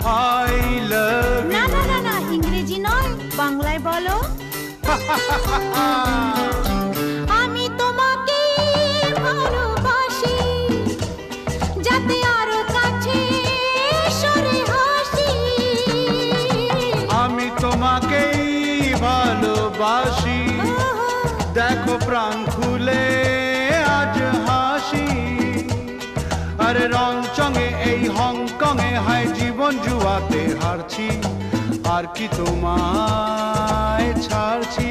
I love না না না না, ইংরেজি নয়, বাংলায় বলো। আমি তোমাকে ভালোবাসি, যাতে আরো কাছে সরে হাসি। আমি তোমাকেই ভালোবাসি, দেখো প্রাণ খুলে আজ হাসি। আরে রং চঙে এই হংকংয়ে হায় জীবন জুয়াতে হারছি, আর কি তোমায় ছাড়ছি।